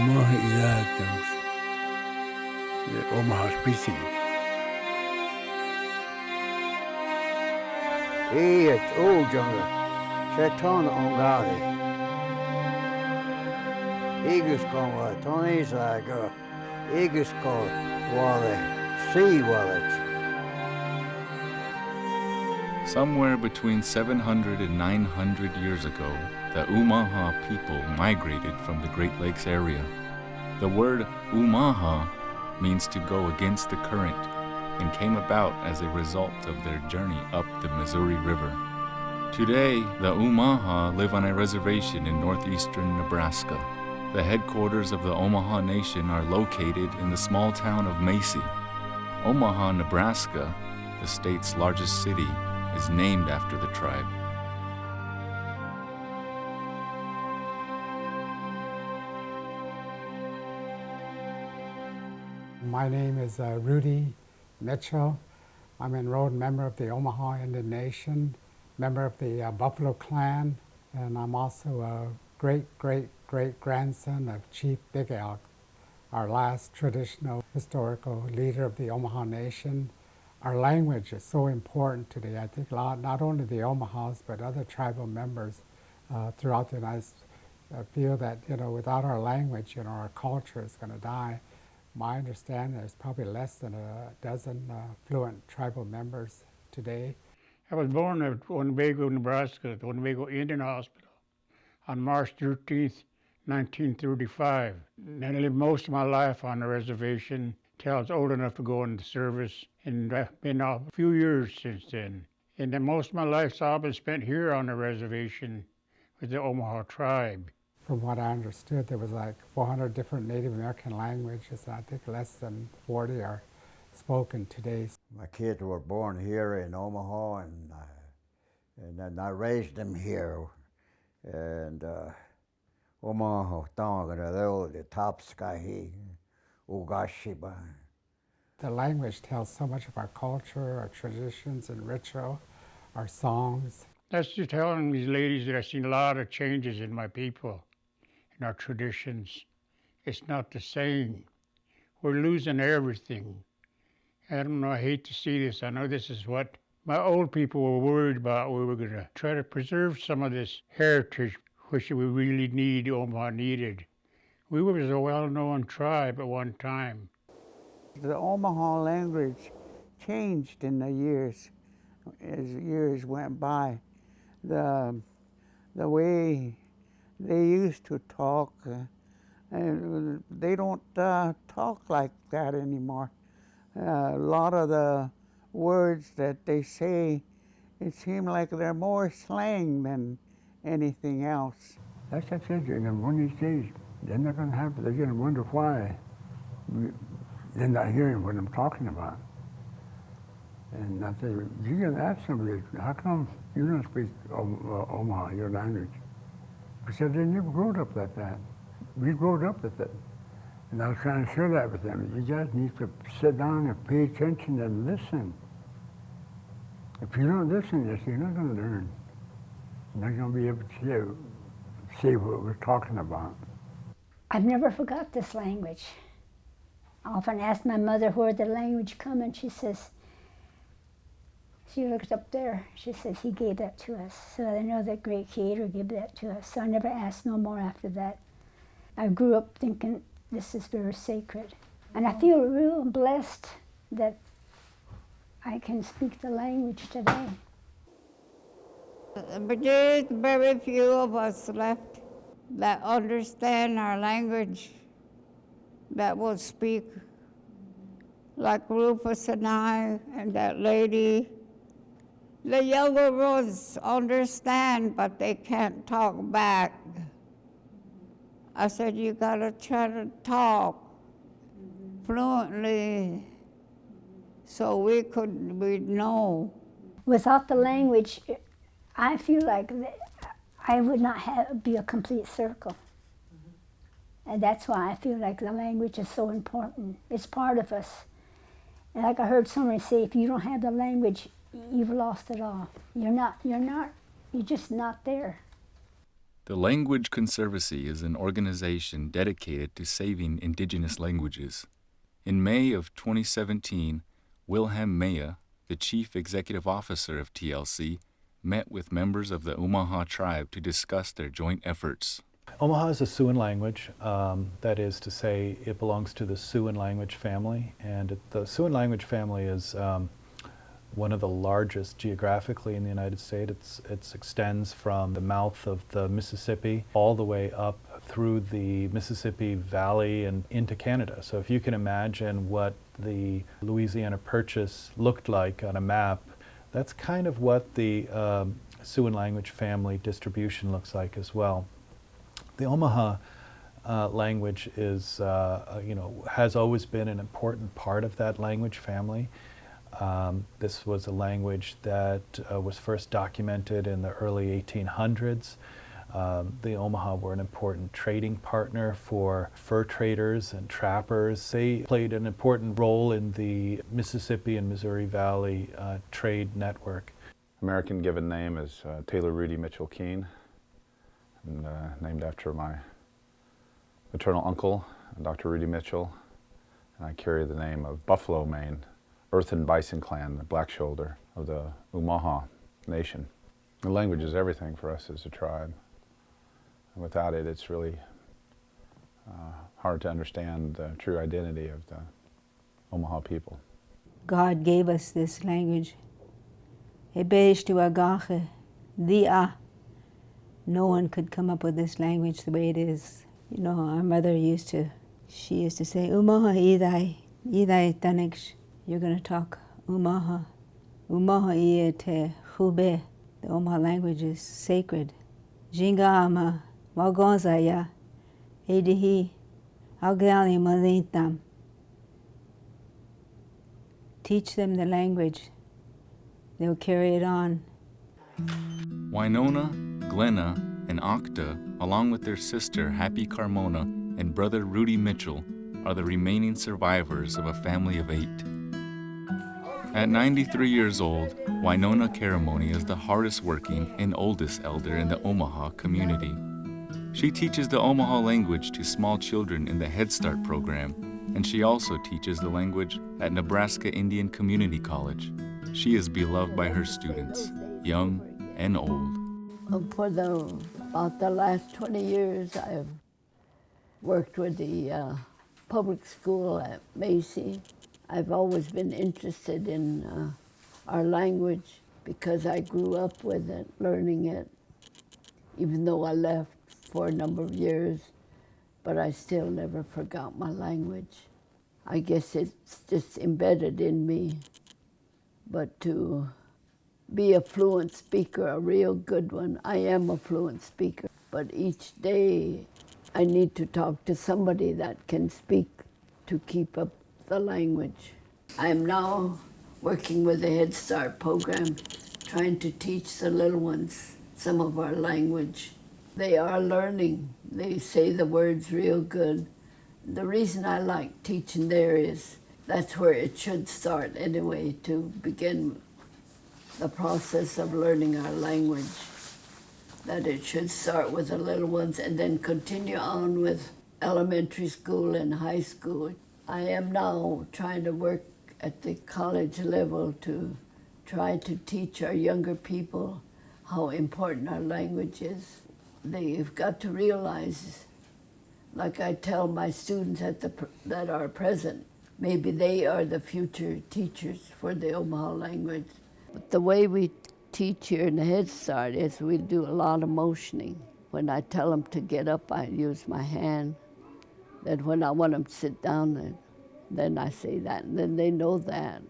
Omaha iätäys Omahas pisin. Iät uudjonga, se ton on gaari. Igyskon vai ton isaigo, igyskon vale, siivalet. Somewhere between 700 and 900 years ago, the Omaha people migrated from the Great Lakes area. The word Omaha means to go against the current and came about as a result of their journey up the Missouri River. Today, the Omaha live on a reservation in northeastern Nebraska. The headquarters of the Omaha Nation are located in the small town of Macy. Omaha, Nebraska, the state's largest city, is named after the tribe. My name is Rudy Mitchell. I'm an enrolled member of the Omaha Indian Nation, member of the Buffalo Clan, and I'm also a great-great-great-grandson of Chief Big Elk, our last traditional historical leader of the Omaha Nation. Our language is so important today. I think not only the Omahas, but other tribal members throughout the United States feel that, without our language, our culture is going to die. My understanding, there's probably less than a dozen fluent tribal members today. I was born at Winnebago, Nebraska, at the Winnebago Indian Hospital on March 13th, 1935. And I lived most of my life on the reservation till I was old enough to go into service, and I've been off a few years since then. And then most of my life's all been spent here on the reservation with the Omaha Tribe. From what I understood, there was like 400 different Native American languages, and I think less than 40 are spoken today. My kids were born here in Omaha, and then I raised them here. And Omaha Tonga, the top sky, Ugashiba. The language tells so much of our culture, our traditions and ritual, our songs. That's just telling these ladies that I've seen a lot of changes in my people, in our traditions. It's not the same. We're losing everything. I don't know, I hate to see this. I know this is what my old people were worried about. We were going to try to preserve some of this heritage, which we really need, Omaha needed. We were a well-known tribe at one time. The Omaha language changed in the years, as years went by. The way they used to talk, they don't talk like that anymore. A lot of the words that they say, it seems like they're more slang than anything else. That's what I said, one of these days, they're not going to have it. They're going to wonder why they're not hearing what I'm talking about. And I said, you're going to ask somebody, how come you don't speak Omaha, your language? Because they never grew up like that. We grew up with it. And I was trying to share that with them. You just need to sit down and pay attention and listen. If you don't listen, you're not going to learn. You're not going to be able to see what we're talking about. I've never forgot this language. I often ask my mother where the language come, and she says, she looked up there, she says, he gave that to us. So I know that great creator gave that to us. So I never asked no more after that. I grew up thinking this is very sacred. And I feel real blessed that I can speak the language today. But there's very few of us left that understand our language, that will speak, like Rufus and I and that lady. The younger ones understand, but they can't talk back. I said, you gotta try to talk fluently so we'd know. Without the language, I feel like I would not be a complete circle. And that's why I feel like the language is so important. It's part of us. And like I heard somebody say, if you don't have the language, you've lost it all. You're just not there. The Language Conservancy is an organization dedicated to saving indigenous languages. In May of 2017, Wilhelm Maya, the chief executive officer of TLC, met with members of the Omaha Tribe to discuss their joint efforts. Omaha is a Siouan language. That is to say, it belongs to the Siouan language family, and the Siouan language family is one of the largest geographically in the United States. It extends from the mouth of the Mississippi all the way up through the Mississippi Valley and into Canada. So if you can imagine what the Louisiana Purchase looked like on a map, that's kind of what the Siouan language family distribution looks like as well. The Omaha language is, has always been an important part of that language family. This was a language that was first documented in the early 1800s. The Omaha were an important trading partner for fur traders and trappers. They played an important role in the Mississippi and Missouri Valley trade network. American given name is Taylor Rudy Mitchell Keene, and named after my maternal uncle, Dr. Rudy Mitchell, and I carry the name of Buffalo, Maine, Earth and Bison Clan, the Black Shoulder of the Umaha Nation. The language is everything for us as a tribe. And without it, it's really hard to understand the true identity of the Omaha people. God gave us this language. No one could come up with this language the way it is. You know, our mother used to say, Umaha idai taniksh. You're going to talk Umaha. Umaha iye te hube. The Omaha language is sacred. Jinga ama wagonzaya edihi algali malintam. Teach them the language. They'll carry it on. Winona, Glenna, and Octa, along with their sister Happy Carmona and brother Rudy Mitchell, are the remaining survivors of a family of 8. At 93 years old, Winona Caramoni is the hardest working and oldest elder in the Omaha community. She teaches the Omaha language to small children in the Head Start program, and she also teaches the language at Nebraska Indian Community College. She is beloved by her students, young and old. For about the last 20 years, I've worked with the public school at Macy. I've always been interested in our language because I grew up with it, learning it, even though I left for a number of years, but I still never forgot my language. I guess it's just embedded in me. But to be a fluent speaker, a real good one, I am a fluent speaker, but each day I need to talk to somebody that can speak to keep up the language. I am now working with the Head Start program, trying to teach the little ones some of our language. They are learning. They say the words real good. The reason I like teaching there is that's where it should start anyway, to begin the process of learning our language. That it should start with the little ones and then continue on with elementary school and high school. I am now trying to work at the college level to try to teach our younger people how important our language is. They've got to realize, like I tell my students that are present, maybe they are the future teachers for the Omaha language. But the way we teach here in the Head Start is we do a lot of motioning. When I tell them to get up, I use my hand. Then when I want them to sit down, then I say that, and then they know that.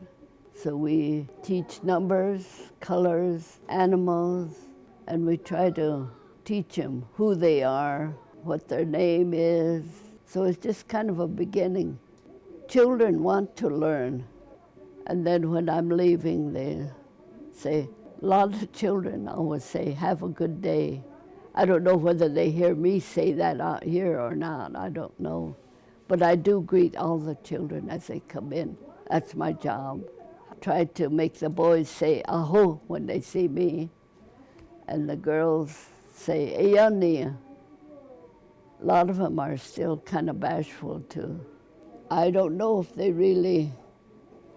So we teach numbers, colors, animals, and we try to teach them who they are, what their name is. So it's just kind of a beginning. Children want to learn, and then when I'm leaving, they say, a lot of children always say, have a good day. I don't know whether they hear me say that out here or not, I don't know. But I do greet all the children as they come in. That's my job. I try to make the boys say aho when they see me, and the girls say Ayania. A lot of them are still kind of bashful too. I don't know if they really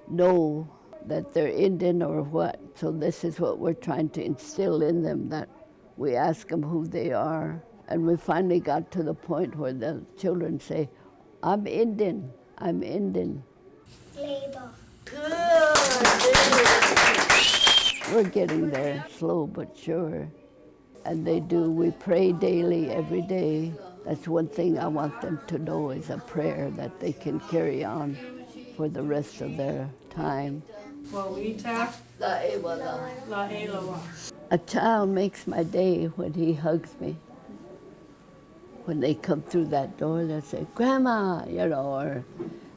know that they're Indian or what. So this is what we're trying to instill in them, that we ask them who they are. And we finally got to the point where the children say, I'm Indian, I'm Indian. Label. We're getting there, slow but sure. And they do, we pray daily, every day. That's one thing I want them to know, is a prayer that they can carry on for the rest of their time. A child makes my day when he hugs me. When they come through that door, they'll say, Grandma, you know,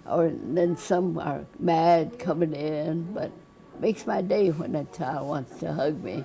or then some are mad coming in, but it makes my day when a child wants to hug me.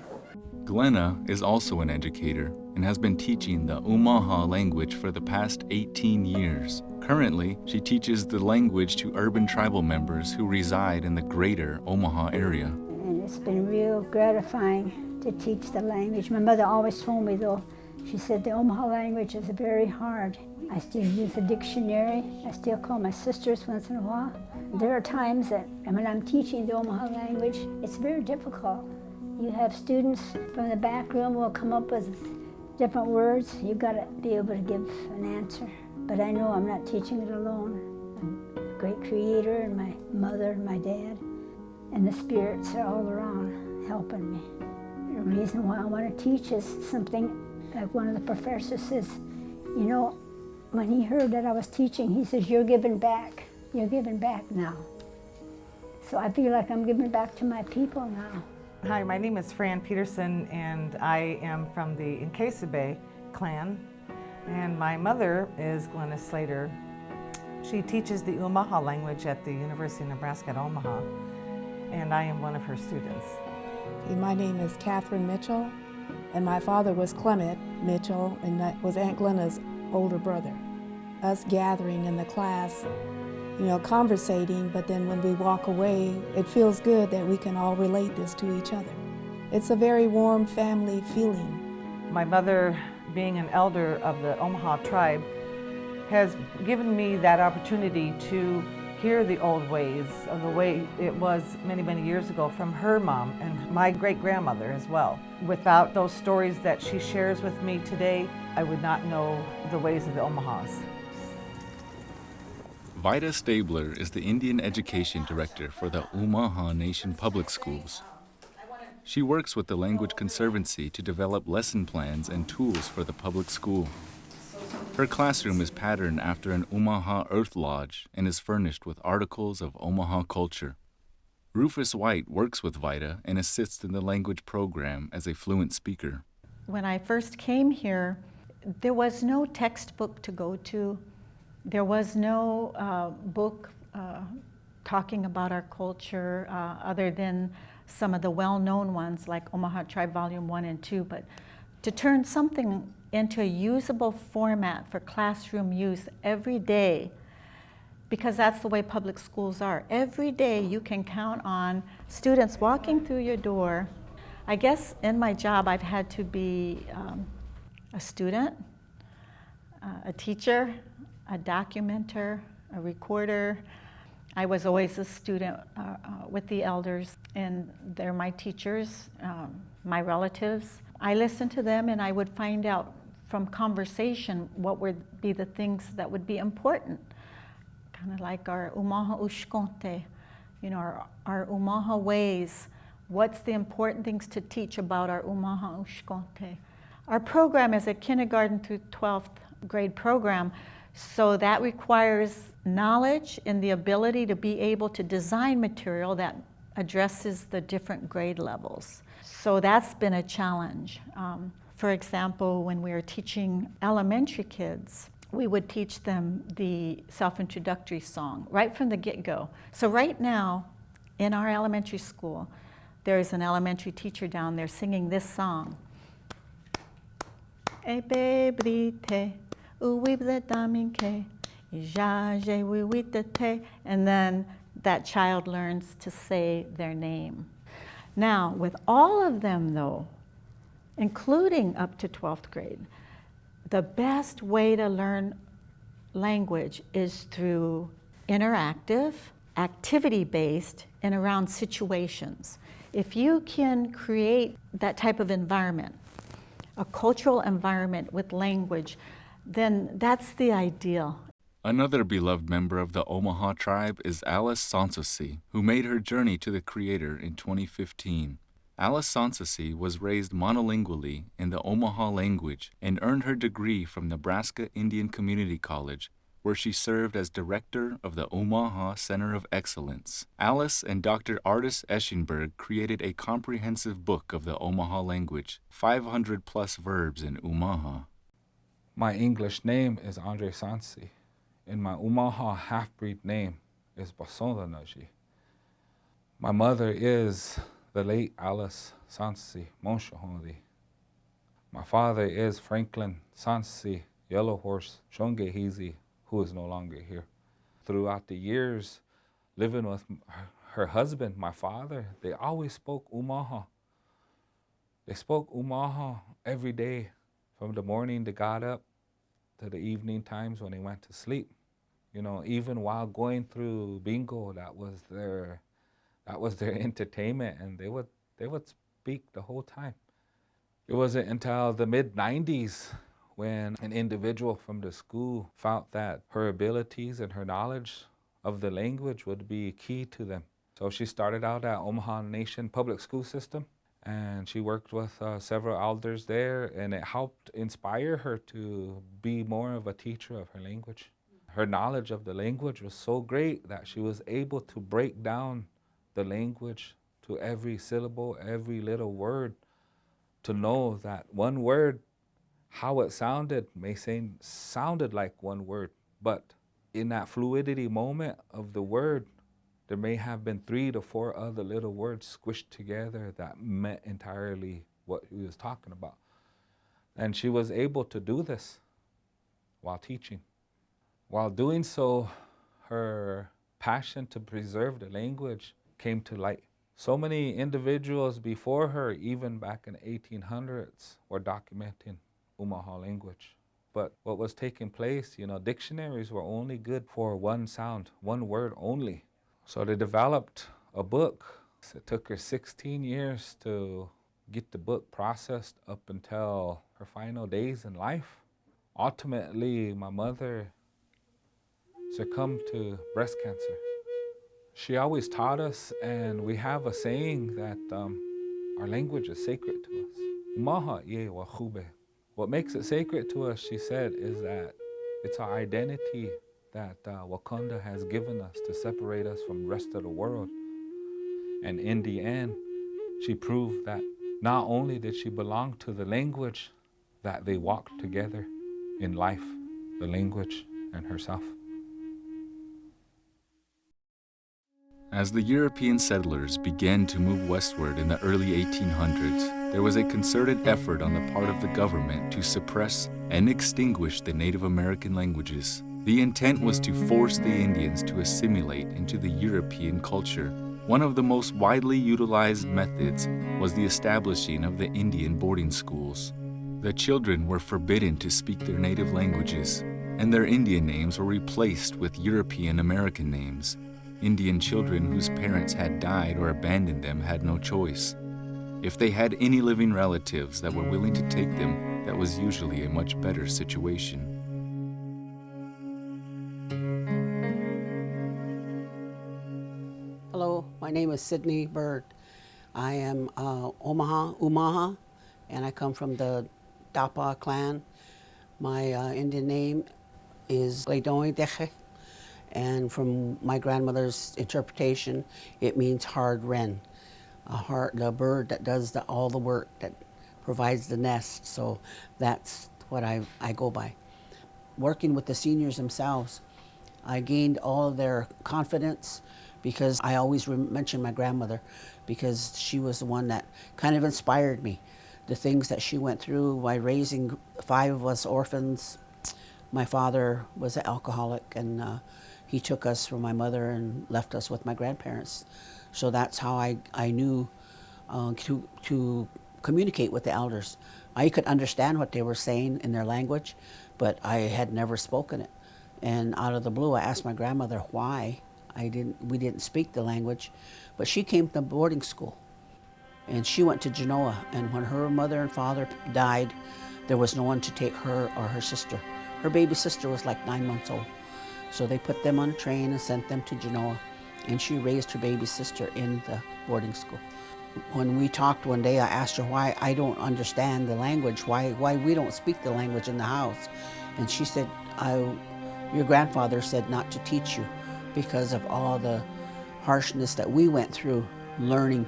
Glenna is also an educator and has been teaching the Omaha language for the past 18 years. Currently, she teaches the language to urban tribal members who reside in the greater Omaha area. And it's been real gratifying to teach the language. My mother always told me, though, she said the Omaha language is very hard. I still use a dictionary. I still call my sisters once in a while. There are times that when I'm teaching the Omaha language, it's very difficult. You have students from the back room will come up with different words. You've got to be able to give an answer. But I know I'm not teaching it alone. The great Creator and my mother and my dad and the spirits are all around helping me. The reason why I want to teach is something like one of the professors says, you know, when he heard that I was teaching, he says, you're giving back. You're giving back now. So I feel like I'm giving back to my people now. Hi, my name is Fran Peterson, and I am from the Nkesibe clan. And my mother is Glenna Slater. She teaches the Omaha language at the University of Nebraska at Omaha, and I am one of her students. My name is Catherine Mitchell, and my father was Clement Mitchell, and that was Aunt Glenna's older brother. Us gathering in the class, you know, conversating, but then when we walk away, it feels good that we can all relate this to each other. It's a very warm family feeling. My mother, being an elder of the Omaha Tribe, has given me that opportunity to hear the old ways of the way it was many, many years ago from her mom and my great-grandmother as well. Without those stories that she shares with me today, I would not know the ways of the Omahas. Vida Stabler is the Indian Education Director for the Omaha Nation Public Schools. She works with the Language Conservancy to develop lesson plans and tools for the public school. Her classroom is patterned after an Omaha Earth Lodge and is furnished with articles of Omaha culture. Rufus White works with Vida and assists in the language program as a fluent speaker. When I first came here, there was no textbook to go to. There was no book talking about our culture other than some of the well-known ones like Omaha Tribe Volume 1 and 2, but to turn something into a usable format for classroom use every day, because that's the way public schools are. Every day you can count on students walking through your door. I guess in my job I've had to be a student, a teacher, a documenter, a recorder. I was always a student with the elders, and they're my teachers, my relatives. I listened to them and I would find out from conversation what would be the things that would be important. Kind of like our Omaha Ushkonte, you know, our Omaha ways. What's the important things to teach about our Omaha Ushkonte? Our program is a kindergarten through 12th grade program, so that requires knowledge and the ability to be able to design material that addresses the different grade levels. So that's been a challenge. For example, when we were teaching elementary kids, we would teach them the self-introductory song right from the get-go. So right now, in our elementary school, there's an elementary teacher down there singing this song. And then that child learns to say their name. Now, with all of them though, including up to 12th grade. The best way to learn language is through interactive, activity-based, and around situations. If you can create that type of environment, a cultural environment with language, then that's the ideal. Another beloved member of the Omaha Tribe is Alice Sanssouci, who made her journey to the Creator in 2015. Alice Sanssouci was raised monolingually in the Omaha language and earned her degree from Nebraska Indian Community College, where she served as director of the Omaha Center of Excellence. Alice and Dr. Artis Eschenberg created a comprehensive book of the Omaha language, 500 plus verbs in Omaha. My English name is Andre Sanssouci, and my Omaha half-breed name is Basondanaji. My mother is the late Alice Sanssouci Monshaholi. My father is Franklin Sanssouci Yellow Horse Shongehizi, who is no longer here. Throughout the years living with her husband, my father, they always spoke Omaha. They spoke Omaha every day, from the morning they got up to the evening times when they went to sleep. You know, even while going through bingo, that was their entertainment, and they would speak the whole time. It wasn't until the mid-90s when an individual from the school felt that her abilities and her knowledge of the language would be key to them. So she started out at Omaha Nation Public School System, and she worked with several elders there, and it helped inspire her to be more of a teacher of her language. Her knowledge of the language was so great that she was able to break down the language to every syllable, every little word, to know that one word, how it sounded, sounded like one word, but in that fluidity moment of the word, there may have been 3 to 4 other little words squished together that meant entirely what he was talking about. And she was able to do this while teaching. While doing so, her passion to preserve the language came to light. So many individuals before her, even back in the 1800s, were documenting Omaha language. But what was taking place, you know, dictionaries were only good for one sound, one word only. So they developed a book. It took her 16 years to get the book processed up until her final days in life. Ultimately, my mother succumbed to breast cancer. She always taught us, and we have a saying that our language is sacred to us. Umaha ye wa khube. What makes it sacred to us, she said, is that it's our identity that Wakanda has given us to separate us from the rest of the world. And in the end, she proved that not only did she belong to the language, that they walked together in life, the language and herself. As the European settlers began to move westward in the early 1800s, there was a concerted effort on the part of the government to suppress and extinguish the Native American languages. The intent was to force the Indians to assimilate into the European culture. One of the most widely utilized methods was the establishing of the Indian boarding schools. The children were forbidden to speak their native languages, and their Indian names were replaced with European American names. Indian children whose parents had died or abandoned them had no choice. If they had any living relatives that were willing to take them, that was usually a much better situation. Hello, my name is Sydney Bird. I am Omaha, and I come from the Dapa clan. My Indian name is Gledoy Deche, and from my grandmother's interpretation, it means hard wren, the bird that does all the work, that provides the nest. So that's what I go by. Working with the seniors themselves, I gained all of their confidence because I always mention my grandmother, because she was the one that kind of inspired me. The things that she went through by raising 5 of us orphans. My father was an alcoholic, and he took us from my mother and left us with my grandparents. So that's how I knew to communicate with the elders. I could understand what they were saying in their language, but I had never spoken it. And out of the blue, I asked my grandmother why we didn't speak the language, but she came to boarding school, and she went to Genoa. And when her mother and father died, there was no one to take her or her sister. Her baby sister was like 9 months old, so they put them on a train and sent them to Genoa, and she raised her baby sister in the boarding school. When we talked one day, I asked her why I don't understand the language, why we don't speak the language in the house. And she said, your grandfather said not to teach you because of all the harshness that we went through learning.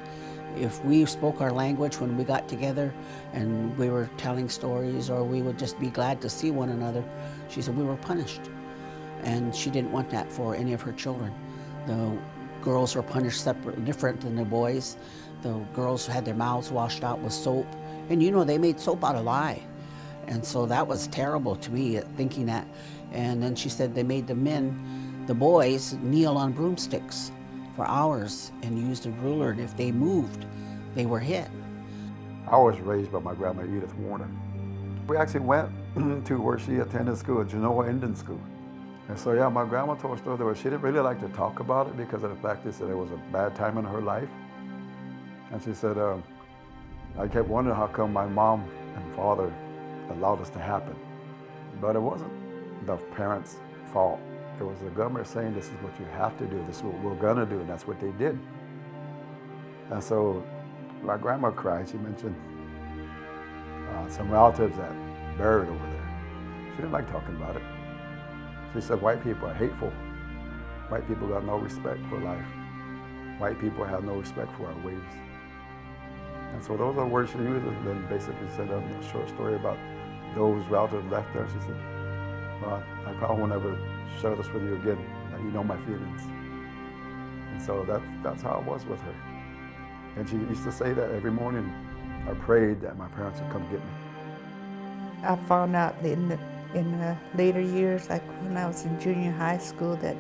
If we spoke our language when we got together and we were telling stories, or we would just be glad to see one another, she said we were punished. And she didn't want that for any of her children. The girls were punished separate, different than the boys. The girls had their mouths washed out with soap. And you know, they made soap out of lye. And so that was terrible to me, thinking that. And then she said they made the boys, kneel on broomsticks for hours and used a ruler, and if they moved, they were hit. I was raised by my grandma, Edith Warner. We actually went to where she attended school, at Genoa Indian School. And so, yeah, my grandma told a story where she didn't really like to talk about it because of the fact that it was a bad time in her life. And she said, I kept wondering how come my mom and father allowed this to happen. But it wasn't the parents' fault. It was the government saying, this is what you have to do, this is what we're gonna do, and that's what they did. And so my grandma cried. She mentioned some relatives that buried over there. She didn't like talking about it. She said white people are hateful. White people got no respect for life. White people have no respect for our ways. And so those are words she used, and then basically said a short story about those relatives left there. She said, well, I probably won't ever share this with you again. You know my feelings. And so that's how it was with her. And she used to say that every morning. I prayed that my parents would come get me. I found out in the later years, like when I was in junior high school, that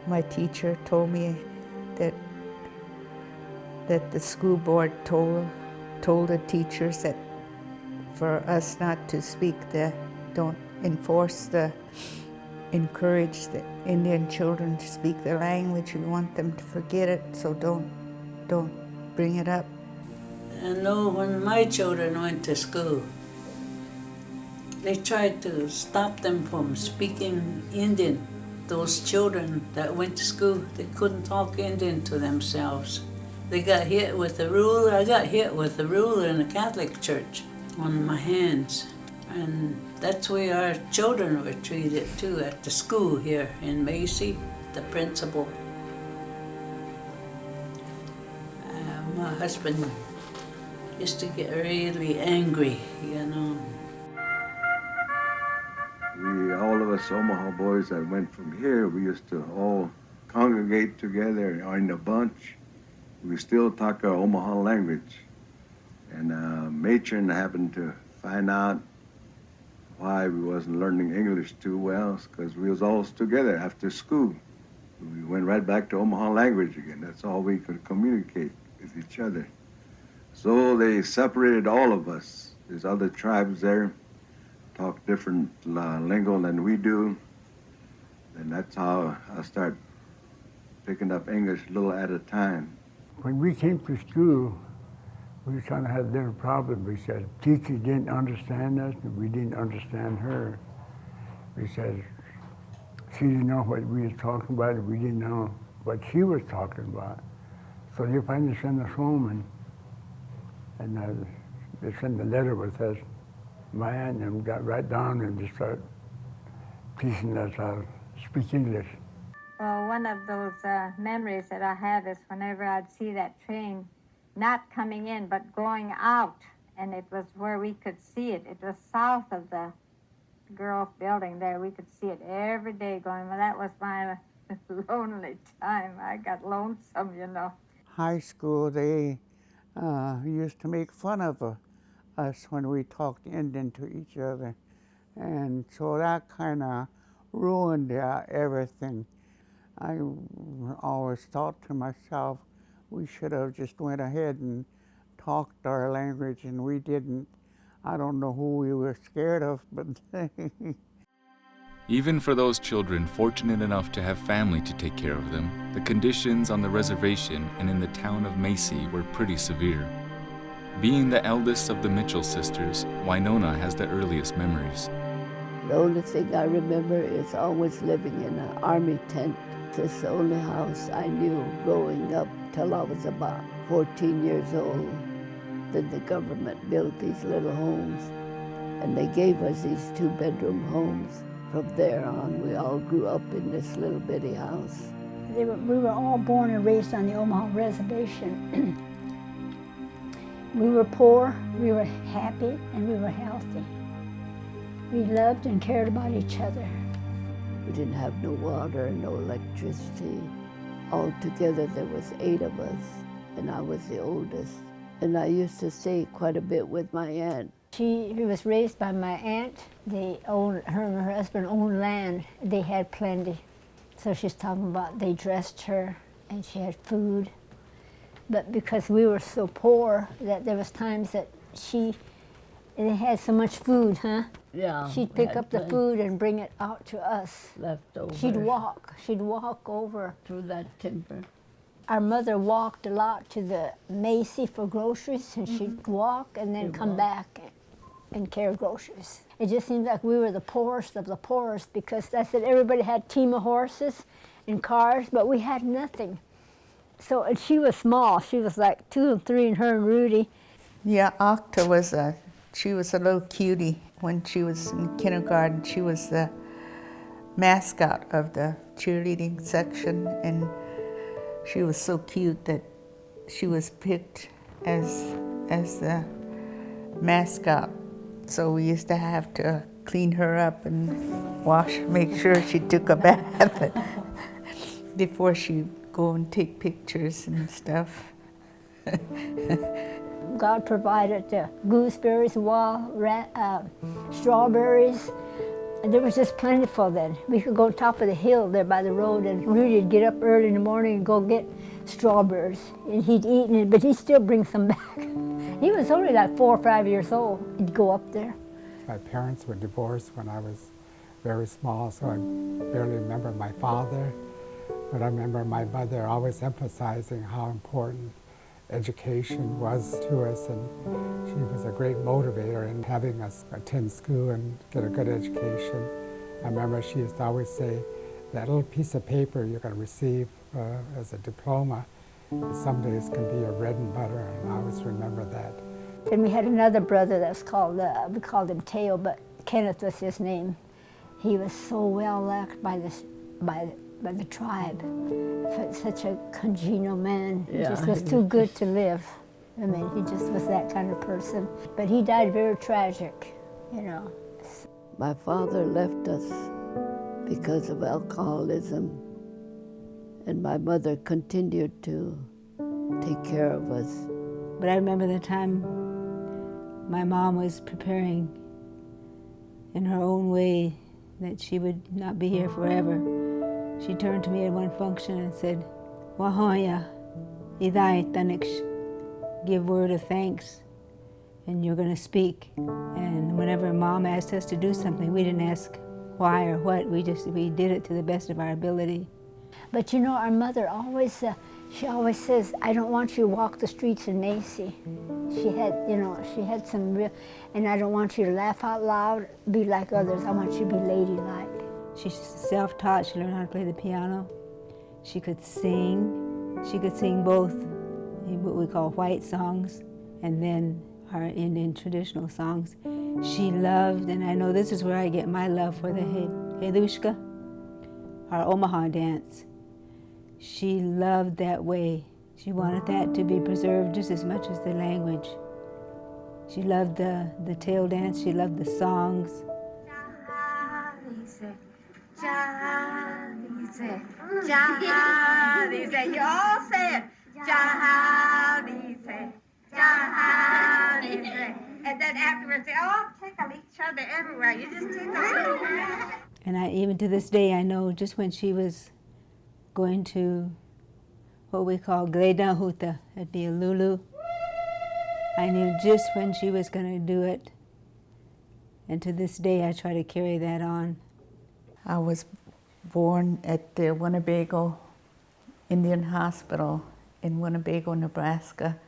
my teacher told me that the school board told the teachers that for us not to speak don't encourage the Indian children to speak their language. We want them to forget it, so don't bring it up. I know when my children went to school, they tried to stop them from speaking Indian. Those children that went to school, they couldn't talk Indian to themselves. They got hit with a ruler. I got hit with a ruler in a Catholic church on my hands. And that's the way our children were treated too at the school here in Macy, the principal. My husband used to get really angry, you know. All of us Omaha boys that went from here, we used to all congregate together in a bunch. We still talk our Omaha language. And matron happened to find out why we wasn't learning English too well, because we was all together after school. We went right back to Omaha language again. That's all we could communicate with each other. So they separated all of us. There's other tribes there, talk different lingo than we do. And that's how I start picking up English a little at a time. When we came to school, we kind of had a little problem. We said teachers didn't understand us, and we didn't understand her. We said she didn't know what we were talking about, and we didn't know what she was talking about. So they finally sent us home, and they sent a letter with us. My aunt and them got right down and just started teaching us how to speak English. Well, one of those memories that I have is whenever I'd see that train not coming in, but going out, and it was where we could see it. It was south of the girls' building there. We could see it every day going. Well, that was my lonely time. I got lonesome, you know. High school, they used to make fun of us when we talked Indian to each other. And so that kind of ruined everything. I always thought to myself, we should have just went ahead and talked our language and we didn't. I don't know who we were scared of, but Even for those children fortunate enough to have family to take care of them, the conditions on the reservation and in the town of Macy were pretty severe. Being the eldest of the Mitchell sisters, Winona has the earliest memories. The only thing I remember is always living in an army tent. It's the only house I knew growing up till I was about 14 years old. Then the government built these little homes, and they gave us these 2-bedroom homes. From there on, we all grew up in this little bitty house. We were all born and raised on the Omaha Reservation. We were poor, we were happy, and we were healthy. We loved and cared about each other. We didn't have no water, no electricity. Altogether, there was 8 of us, and I was the oldest. And I used to stay quite a bit with my aunt. She was raised by my aunt. Her and her husband owned land. They had plenty. So she's talking about they dressed her and she had food. But because we were so poor that there was times that they had so much food, huh? Yeah. She'd pick up the food and bring it out to us. Leftover. She'd walk over. Through that timber. Our mother walked a lot to the Macy for groceries, and she'd walk and then come back and carry groceries. It just seemed like we were the poorest of the poorest because that's that everybody had a team of horses and cars, but we had nothing. So, and she was small. She was like 2 and 3, and her and Rudy. Yeah, Octa she was a little cutie. When she was in kindergarten, she was the mascot of the cheerleading section, and she was so cute that she was picked as the mascot. So we used to have to clean her up and make sure she took a bath before she'd go and take pictures and stuff. God provided gooseberries, strawberries. And there was just plentiful then. We could go top of the hill there by the road, and Rudy'd get up early in the morning and go get strawberries. And he'd eat it, but he'd still bring some back. He was only like 4 or 5 years old. He'd go up there. My parents were divorced when I was very small, so I barely remember my father. But I remember my mother always emphasizing how important education was to us, and she was a great motivator in having us attend school and get a good education. I remember she used to always say, that little piece of paper you're going to receive as a diploma, some days can be your bread and butter, and I always remember that. Then we had another brother that's called, we called him Teo, but Kenneth was his name. He was so well liked by the tribe. Such a congenial man. He just was too good to live. I mean, he just was that kind of person. But he died very tragic, you know. My father left us because of alcoholism, and my mother continued to take care of us. But I remember the time my mom was preparing in her own way that she would not be here forever. She turned to me at one function and said, "Wahoya, idai taniksh," give word of thanks, and you're going to speak. And whenever Mom asked us to do something, we didn't ask why or what. We did it to the best of our ability. But you know, our mother always, she always says, "I don't want you to walk the streets in Macy." She had some real, and I don't want you to laugh out loud, be like others. I want you to be ladylike. She's self-taught. She learned how to play the piano. She could sing. She could sing both what we call white songs and then our Indian traditional songs. She loved, and I know this is where I get my love for the Helushka, our Omaha dance. She loved that way. She wanted that to be preserved just as much as the language. She loved the tail dance. She loved the songs. You all say it. And then afterwards, they all tickle each other everywhere. You just tickle. And even to this day, I know just when she was going to what we call Gleda Huta at the Lulu, I knew just when she was going to do it. And to this day, I try to carry that on. I was born at the Winnebago Indian Hospital in Winnebago, Nebraska.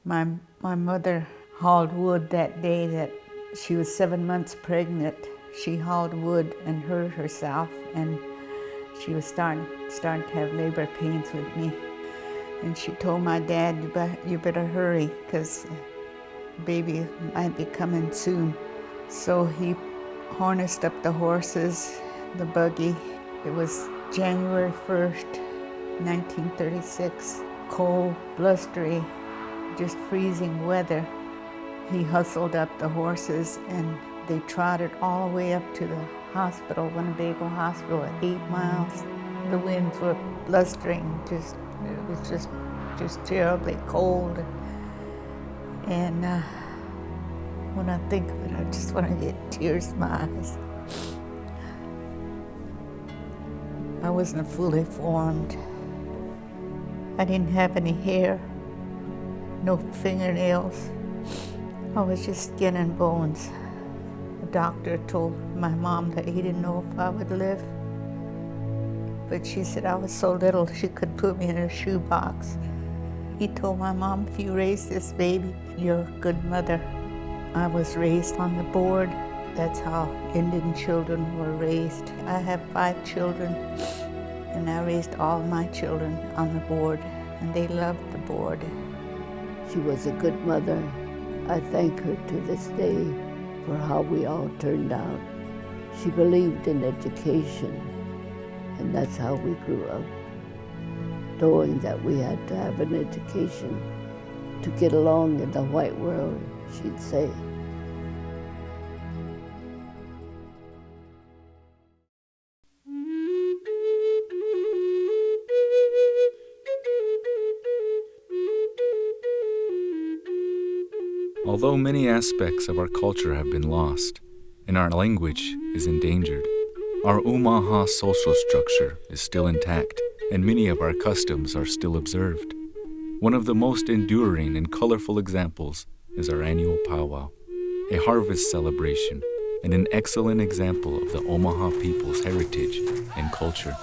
My mother hauled wood that day that she was 7 months pregnant. She hauled wood and hurt herself, and she was starting to have labor pains with me. And she told my dad, you better hurry, because baby might be coming soon. So he harnessed up the horses, the buggy. It was January 1st, 1936. Cold, blustery, just freezing weather. He hustled up the horses and they trotted all the way up to the hospital, Winnebago Hospital, at 8 miles. The winds were blustering, it was just terribly cold. And when I think of it, I just want to get tears in my eyes. I wasn't fully formed. I didn't have any hair, no fingernails. I was just skin and bones. The doctor told my mom that he didn't know if I would live. But she said I was so little she could put me in her shoebox. He told my mom, if you raise this baby, you're a good mother. I was raised on the board. That's how Indian children were raised. I have 5 children, and I raised all my children on the board, and they loved the board. She was a good mother. I thank her to this day for how we all turned out. She believed in education, and that's how we grew up, knowing that we had to have an education to get along in the white world, she'd say. Although many aspects of our culture have been lost and our language is endangered, our Omaha social structure is still intact and many of our customs are still observed. One of the most enduring and colorful examples is our annual powwow, a harvest celebration and an excellent example of the Omaha people's heritage and culture.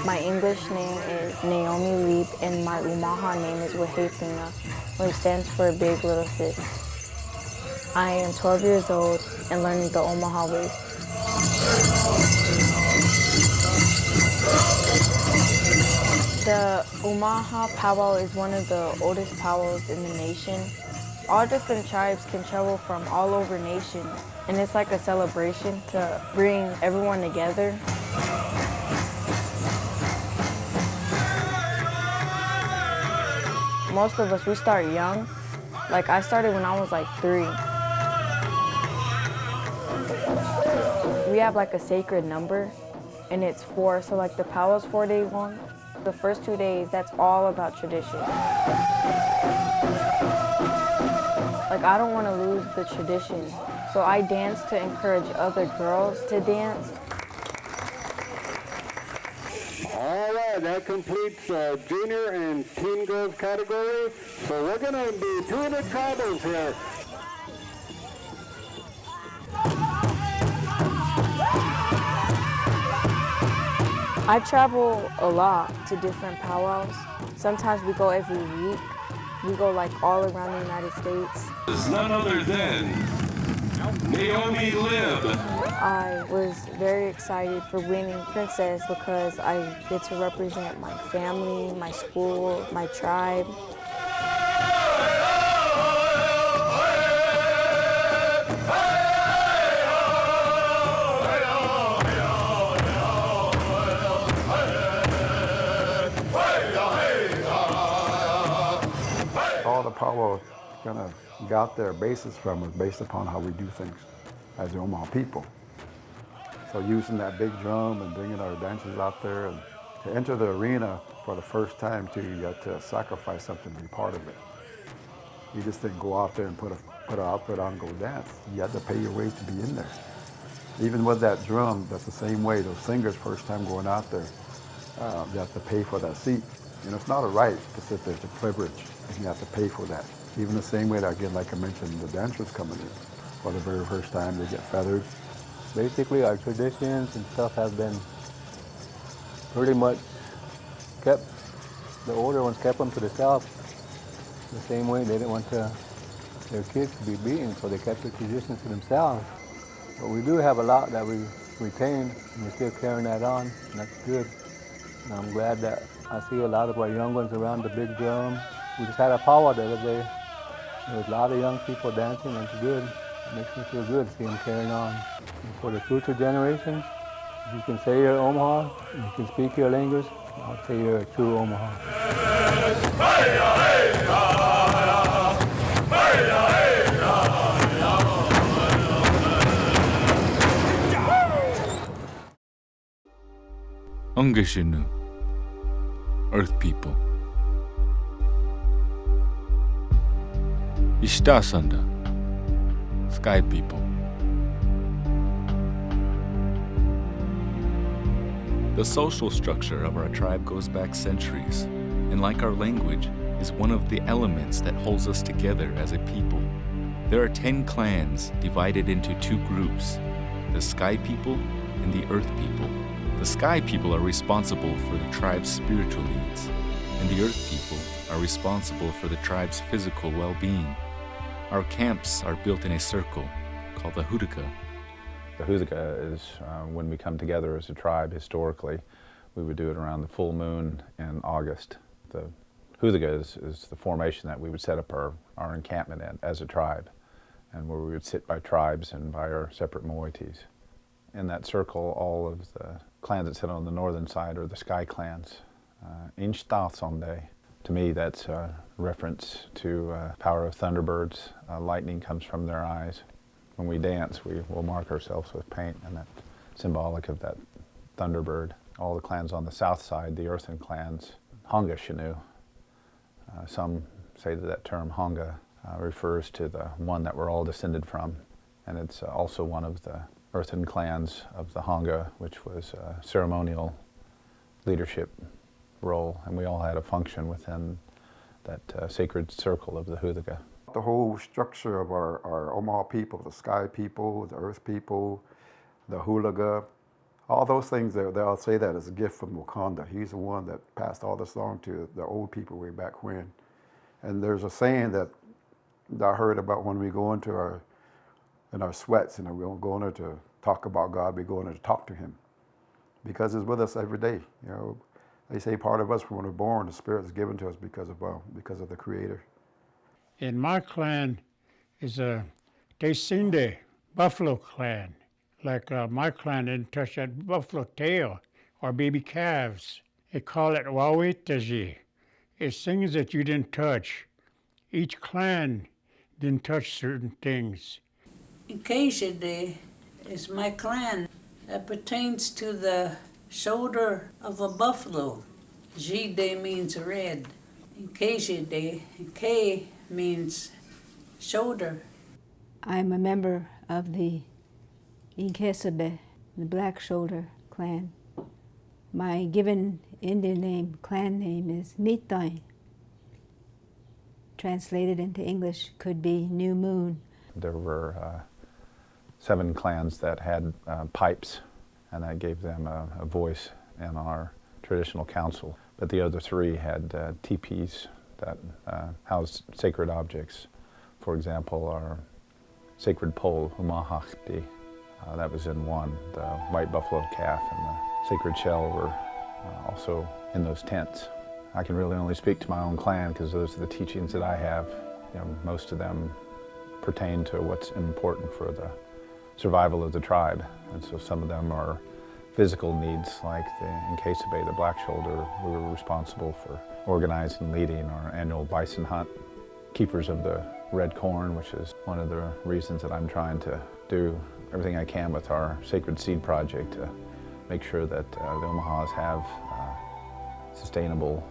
My English name is Naomi Leap, and my Omaha name is Hopefulness, which stands for Big Little Sis. I am 12 years old and learning the Omaha ways. The Omaha powwow is one of the oldest powwows in the nation. All different tribes can travel from all over nation, and it's like a celebration to bring everyone together. Most of us, we start young. Like I started when I was like 3. We have like a sacred number and it's 4. So like the powwow's 4 days long. The first 2 days, that's all about tradition. Like I don't want to lose the tradition. So I dance to encourage other girls to dance. All right, that completes junior and teen girls category. So we're going to be doing the tribals here. I travel a lot to different powwows. Sometimes we go every week. We go like all around the United States. It's none other than Naomi Lib. I was very excited for winning Princess because I get to represent my family, my school, my tribe. All the powwow kind of got their basis from was based upon how we do things as the Omaha people. So using that big drum and bringing our dancers out there and to enter the arena for the first time too, you got to sacrifice something to be part of it. You just didn't go out there and put an outfit on and go dance. You had to pay your way to be in there. Even with that drum, that's the same way. Those singers, first time going out there, you have to pay for that seat. You know, it's not a right to sit there, it's a privilege, and you have to pay for that. Even the same way that, again, like I mentioned, the dancers coming in for the very first time, they get feathered. Basically, our traditions and stuff have been pretty much kept. The older ones kept them to themselves. The same way they didn't want their kids to be beaten, so they kept the traditions to themselves. But we do have a lot that we retained, and we're still carrying that on, and that's good. And I'm glad that I see a lot of our young ones around the big drum. We just had a powwow the other day. There was a lot of young people dancing, and it's good. It makes me feel good to see them carrying on. And for the future generations, if you can say you're Omaha, and you can speak your language, I'll say you're a true Omaha. Ungashinu, Earth People. Ishtasanda, Sky People. The social structure of our tribe goes back centuries, and like our language, is one of the elements that holds us together as a people. There are 10 clans divided into 2 groups, the Sky People and the Earth People. The Sky People are responsible for the tribe's spiritual needs, and the Earth People are responsible for the tribe's physical well-being. Our camps are built in a circle called the Hudaka. The Hudaka is when we come together as a tribe historically. We would do it around the full moon in August. The Hudaka is the formation that we would set up our encampment in as a tribe, and where we would sit by tribes and by our separate moieties. In that circle, all of the clans that sit on the northern side are the Sky clans. Inchtasonde, to me that's a reference to power of thunderbirds. Lightning comes from their eyes. When we dance, we will mark ourselves with paint, and that's symbolic of that thunderbird. All the clans on the south side, the earthen clans, Honga Shinu. Some say that term Honga refers to the one that we're all descended from, and it's also one of the earthen clans of the Honga, which was a ceremonial leadership role, and we all had a function within that sacred circle of the Hudaka. The whole structure of our Omaha people, the Sky People, the Earth People, the Hulaga, all those things, they'll say that as a gift from Wakanda. He's the one that passed all this on to the old people way back when. And there's a saying that I heard about when we go into our sweats, and we don't go in there to talk about God, we go in there to talk to Him, because He's with us every day. You know, they say part of us when we're born, the Spirit is given to us because of the Creator. In my clan is a Desinde buffalo clan. Like my clan didn't touch that buffalo tail or baby calves. They call it Wawitaji. It's things that you didn't touch. Each clan didn't touch certain things. Ikejide is my clan. That pertains to the shoulder of a buffalo. Jide means red. Ikejide, Ike means shoulder. I'm a member of the Inkesebe, the Black Shoulder clan. My given Indian name, clan name, is Mitai. Translated into English could be New Moon. There were 7 clans that had pipes, and that gave them a voice in our traditional council. But the other 3 had teepees that housed sacred objects. For example, our sacred pole, umahakti. That was in one. The white buffalo calf and the sacred shell were also in those tents. I can really only speak to my own clan because those are the teachings that I have. You know, most of them pertain to what's important for the survival of the tribe. And so some of them are physical needs, like in Case Bay, the black shoulder. We were responsible for organizing and leading our annual bison hunt. Keepers of the red corn, which is one of the reasons that I'm trying to do everything I can with our Sacred Seed Project to make sure that the Omahas have sustainable,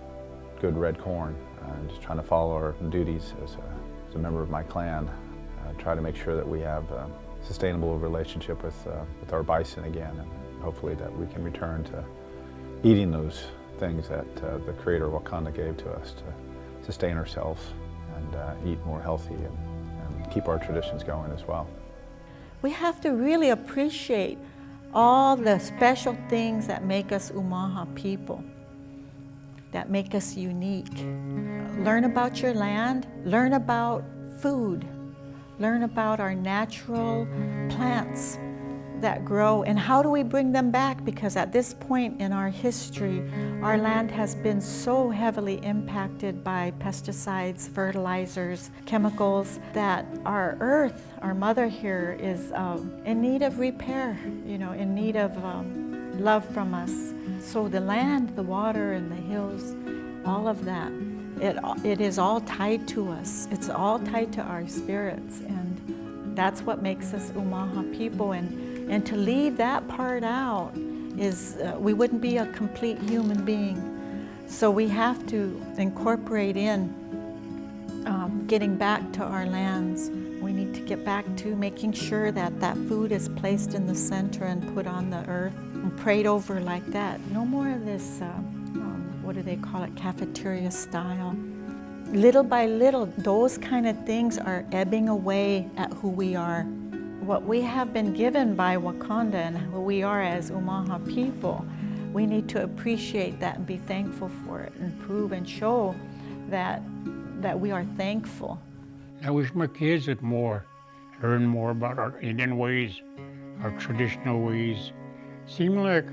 good red corn. Just trying to follow our duties as a member of my clan. Try to make sure that we have a sustainable relationship with our bison again, and hopefully that we can return to eating those things that the Creator Wakanda gave to us to sustain ourselves and eat more healthy and keep our traditions going as well. We have to really appreciate all the special things that make us Omaha people, that make us unique. Learn about your land, learn about food, learn about our natural plants that grow, and how do we bring them back? Because at this point in our history, our land has been so heavily impacted by pesticides, fertilizers, chemicals, that our earth, our mother here, is in need of repair, you know, in need of love from us. So the land, the water, and the hills, all of that, it is all tied to us. It's all tied to our spirits, and that's what makes us Omaha people. And to leave that part out is, we wouldn't be a complete human being. So we have to incorporate in getting back to our lands. We need to get back to making sure that that food is placed in the center and put on the earth and prayed over like that. No more of this, what do they call it, cafeteria style. Little by little, those kind of things are ebbing away at who we are. What we have been given by Wakanda and who we are as Omaha people, we need to appreciate that and be thankful for it and prove and show that we are thankful. I wish my kids would learn more about our Indian ways, our traditional ways. Seem like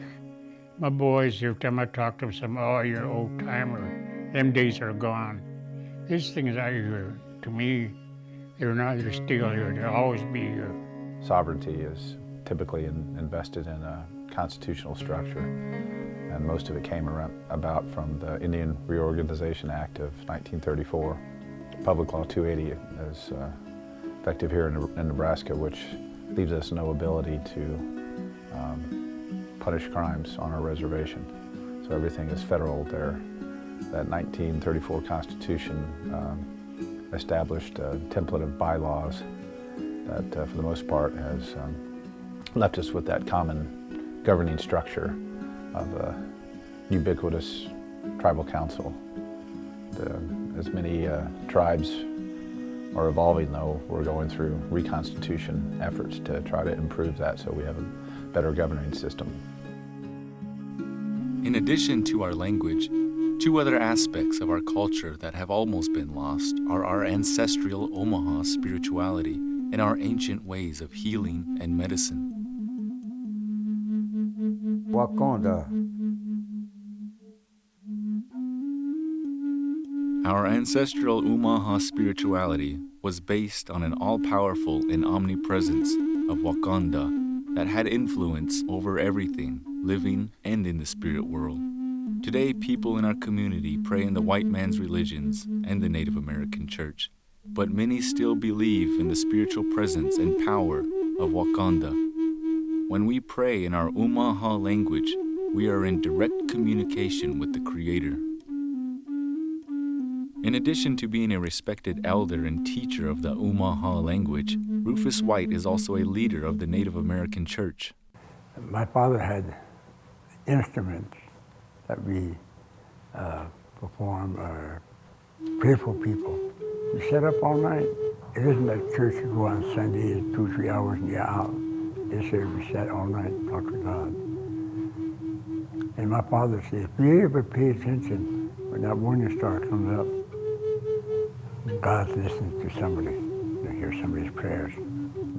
my boys, every time I talk to them, say, oh, you're an old timer. Them days are gone. These things out here, to me, they're neither still here, they'll always be here. Sovereignty is typically invested in a constitutional structure, and most of it came about from the Indian Reorganization Act of 1934. Public Law 280 is effective here in Nebraska, which leaves us no ability to punish crimes on our reservation. So everything is federal there. That 1934 Constitution established a template of bylaws that, for the most part, has left us with that common governing structure of a ubiquitous tribal council. As many tribes are evolving, though, we're going through reconstitution efforts to try to improve that so we have a better governing system. In addition to our language, two other aspects of our culture that have almost been lost are our ancestral Omaha spirituality and our ancient ways of healing and medicine. Wakanda. Our ancestral Omaha spirituality was based on an all-powerful and omnipresence of Wakanda that had influence over everything, living and in the spirit world. Today, people in our community pray in the white man's religions and the Native American church, but many still believe in the spiritual presence and power of Wakanda. When we pray in our Omaha language, we are in direct communication with the Creator. In addition to being a respected elder and teacher of the Omaha language, Rufus White is also a leader of the Native American church. My father had instruments that we perform or pray for people. We set up all night. It isn't like church you go on Sunday 2-3 hours and you're out. It's here we sat all night and talk to God. And my father said, if you ever pay attention when that morning star comes up, God's listening to somebody, to hear somebody's prayers.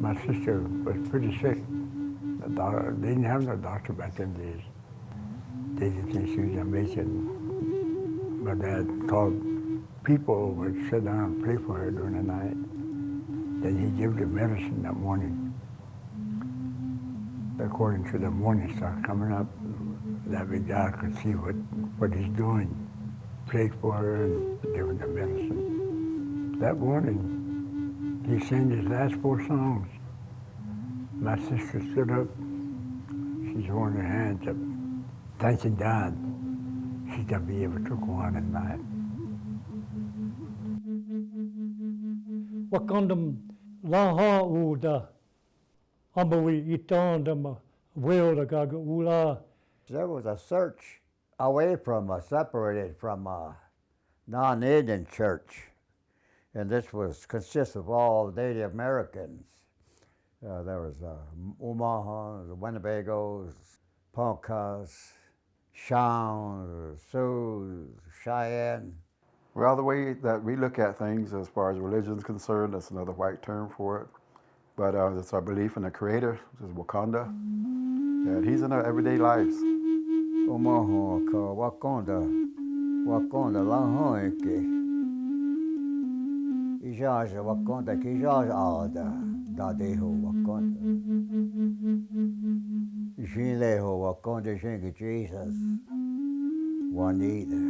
My sister was pretty sick. They didn't have no doctor back in the days. They didn't think she was gonna make it. My dad called people would sit down and pray for her during the night. Then he gave her medicine that morning. According to the morning star coming up, that way God could see what he's doing. Prayed for her and gave her the medicine. That morning, he sang his last 4 songs. My sister stood up. She's holding her hands up, thanking God she's gonna be able to go on in life. Wakandam laha uda ambawi itandam wilda gaga ula. There was a search away from separated from non-Indian church, and this was consists of all Native Americans. There was UmoNhoN, the Winnebagos, Poncas, Shawns, Sioux, Cheyenne. Well, the way that we look at things as far as religion is concerned, that's another white term for it. But it's our belief in the Creator, which is Wakanda, and He's in our everyday lives. UmoNhoN ka Wakanda laha ke ijaja Wakanda ki ijaja ada dadeho Wakanda. Jileho Wakanda jinga Jesus Juanita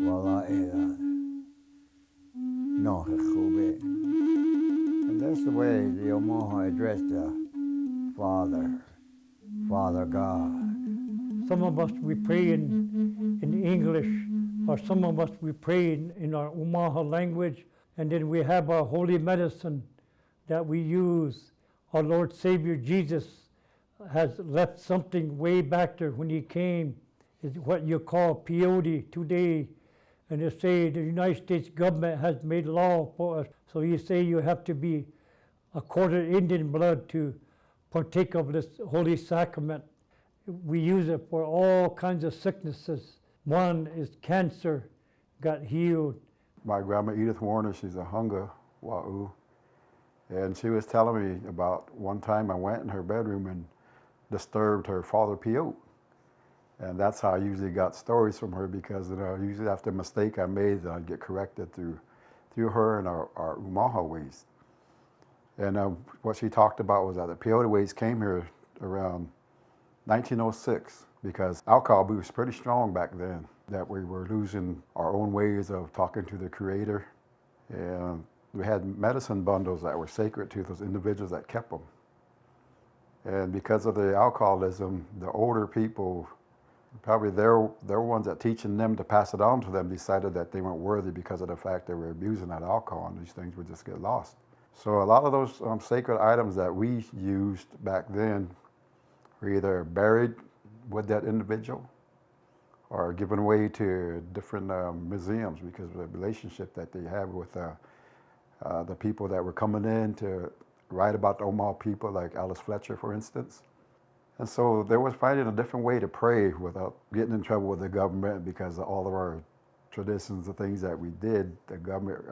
Wala era no khube. And that's the way the UmoNhoN addressed the Father God. Some of us we pray in English, or some of us we pray in our UmoNhoN language, and then we have our holy medicine that we use. Our Lord Savior Jesus has left something way back there when he came. It's what you call peyote today. And they say the United States government has made law for us. So you say you have to be a quarter Indian blood to partake of this holy sacrament. We use it for all kinds of sicknesses. One is cancer, got healed. My grandma Edith Warner, she's a Hunga Wa'u, and she was telling me about one time I went in her bedroom and disturbed her father Peyote. And that's how I usually got stories from her, because usually after a mistake I made, I'd get corrected through her and our UmoNhoN ways. And what she talked about was that the peyote ways came here around 1906, because alcohol was pretty strong back then, that we were losing our own ways of talking to the Creator. And we had medicine bundles that were sacred to those individuals that kept them. And because of the alcoholism, the older people, probably they're ones that teaching them to pass it on to them, decided that they weren't worthy because of the fact they were abusing that alcohol, and these things would just get lost. So a lot of those sacred items that we used back then were either buried with that individual or given away to different museums because of the relationship that they have with the people that were coming in to write about the Omaha people, like Alice Fletcher, for instance. And so there was finding a different way to pray without getting in trouble with the government, because all of our traditions, the things that we did, the government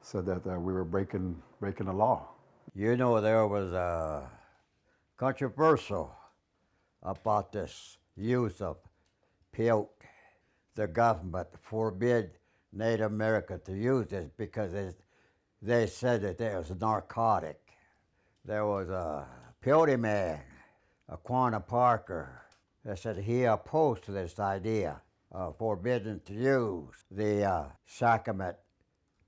said that we were breaking the law. You know, there was controversial about this use of peyote. The government forbid Native America to use this because they said that it was narcotic. There was a peyote man, Aquana Parker, that said he opposed to this idea of forbidding to use the sacrament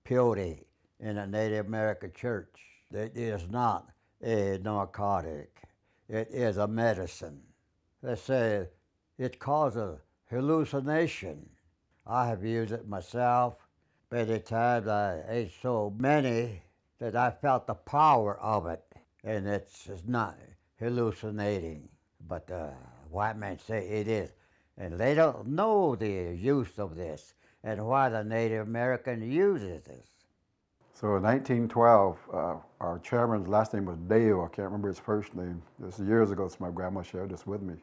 peyote in a Native American church. It is not a narcotic. It is a medicine. They say it causes hallucination. I have used it myself. Many times I ate so many that I felt the power of it, and it's not hallucinating. But white men say it is, and they don't know the use of this and why the Native American uses this. So in 1912, our chairman's last name was Dale. I can't remember his first name. This is years ago, so my grandma shared this with me.